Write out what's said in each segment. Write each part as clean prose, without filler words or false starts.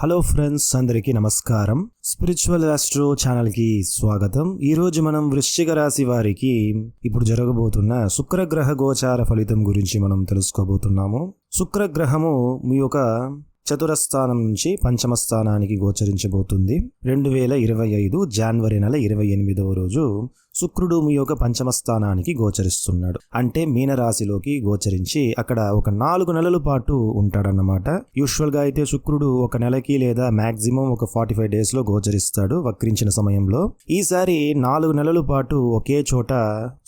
Hello friends, అందరికీ నమస్కారం. Spiritual astro ఛానల్కి స్వాగతం. ఈరోజు మనం వృశ్చిక రాశి వారికి ఇప్పుడు జరగబోతున్న శుక్రగ్రహ గోచార ఫలితం గురించి మనం తెలుసుకోబోతున్నాము. శుక్రగ్రహము మీ యొక్క చతురస్థానం నుంచి పంచమ స్థానానికి గోచరించబోతుంది. 2025 జనవరి నెల 28వ రోజు శుక్రుడు మీ యొక్క పంచమ స్థానానికి గోచరిస్తున్నాడు. అంటే మీనరాశిలోకి గోచరించి అక్కడ ఒక 4 నెలల పాటు ఉంటాడన్నమాట. యూజువల్ గా అయితే శుక్రుడు ఒక నెలకి లేదా మాక్సిమం ఒక 45 days లో గోచరిస్తాడు వక్రించిన సమయంలో. ఈసారి 4 నెలల పాటు ఒకే చోట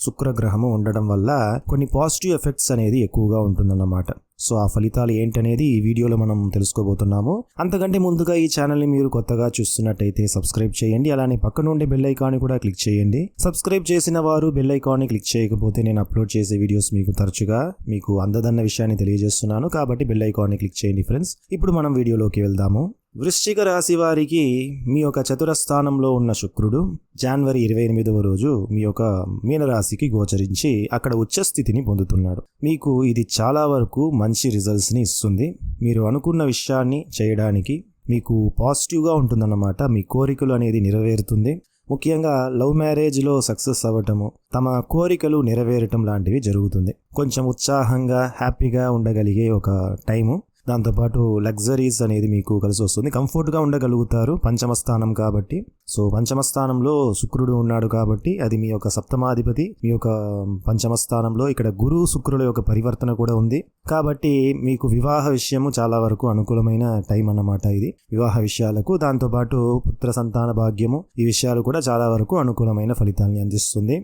శుక్రగ్రహము ఉండడం వల్ల కొన్ని పాజిటివ్ ఎఫెక్ట్స్ అనేది ఎక్కువగా ఉంటుందన్నమాట. సో ఆ ఫలితాలు ఏంటనేది ఈ వీడియోలో మనం తెలుసుకోబోతున్నాము. అంతకంటే ముందుగా ఈ ఛానల్ని మీరు కొత్తగా చూస్తున్నట్టయితే సబ్స్క్రైబ్ చేయండి. అలానే పక్కన ఉండే బెల్ ఐకాన్ కూడా క్లిక్ చేయండి. సబ్స్క్రైబ్ చేసిన వారు బెల్ ఐకాన్ని క్లిక్ చేయకపోతే నేను అప్లోడ్ చేసే వీడియోస్ మీకు తరచుగా మీకు అందదన్న విషయాన్ని తెలియజేస్తున్నాను. కాబట్టి బెల్ ఐకాన్ని క్లిక్ చేయండి ఫ్రెండ్స్. ఇప్పుడు మనం వీడియోలోకి వెళ్దాము. వృశ్చిక రాశి వారికి మీ యొక్క చతురస్థానంలో ఉన్న శుక్రుడు జనవరి 28వ రోజు మీ యొక్క మీనరాశికి గోచరించి అక్కడ ఉచ్చస్థితిని పొందుతున్నాడు. మీకు ఇది చాలా వరకు మంచి రిజల్ట్స్ని ఇస్తుంది. మీరు అనుకున్న విషయాన్ని చేయడానికి మీకు పాజిటివ్గా ఉంటుందన్నమాట. మీ కోరికలు అనేది నెరవేరుతుంది. ముఖ్యంగా లవ్ మ్యారేజ్లో సక్సెస్ అవ్వటము, తమ కోరికలు నెరవేరటం లాంటివి జరుగుతుంది. కొంచెం ఉత్సాహంగా హ్యాపీగా ఉండగలిగే ఒక టైము. దాంతోపాటు లగ్జరీస్ అనేది మీకు కలిసి వస్తుంది. కంఫర్ట్గా ఉండగలుగుతారు పంచమ స్థానం కాబట్టి. సో పంచమ స్థానంలో శుక్రుడు ఉన్నాడు కాబట్టి అది మీ యొక్క సప్తమాధిపతి. మీ యొక్క పంచమ స్థానంలో ఇక్కడ గురు శుక్రుల యొక్క పరివర్తన కూడా ఉంది కాబట్టి మీకు వివాహ విషయము చాలా వరకు అనుకూలమైన టైం అన్నమాట ఇది వివాహ విషయాలకు. దాంతోపాటు పుత్ర సంతాన భాగ్యము, ఈ విషయాలు కూడా చాలా వరకు అనుకూలమైన ఫలితాన్ని అందిస్తుంది.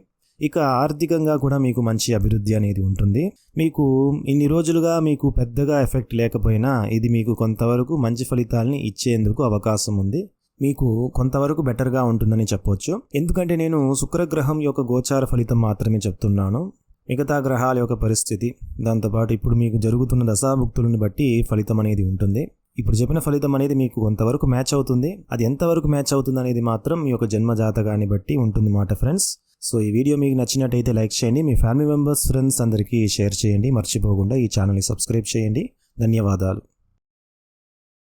ఇక ఆర్థికంగా కూడా మీకు మంచి అభివృద్ధి అనేది ఉంటుంది. మీకు ఇన్ని రోజులుగా మీకు పెద్దగా ఎఫెక్ట్ లేకపోయినా ఇది మీకు కొంతవరకు మంచి ఫలితాలని ఇచ్చేందుకు అవకాశం ఉంది. మీకు కొంతవరకు బెటర్గా ఉంటుందని చెప్పొచ్చు. ఎందుకంటే నేను శుక్రగ్రహం యొక్క గోచార ఫలితం మాత్రమే చెప్తున్నాను. మిగతా గ్రహాల యొక్క పరిస్థితి, దాంతోపాటు ఇప్పుడు మీకు జరుగుతున్న దశాభుక్తులను బట్టి ఫలితం అనేది ఉంటుంది. ఇప్పుడు చెప్పిన ఫలితం అనేది మీకు కొంతవరకు మ్యాచ్ అవుతుంది. అది ఎంతవరకు మ్యాచ్ అవుతుంది అనేది మాత్రం మీ యొక్క జన్మ జాతకాన్ని బట్టి ఉంటుంది మాట ఫ్రెండ్స్. సో ఈ వీడియో మీకు నచ్చినట్టయితే లైక్ చేయండి. మీ ఫ్యామిలీ మెంబర్స్, ఫ్రెండ్స్ అందరికీ షేర్ చేయండి. మర్చిపోకుండా ఈ ఛానల్ని సబ్స్క్రైబ్ చేయండి. ధన్యవాదాలు.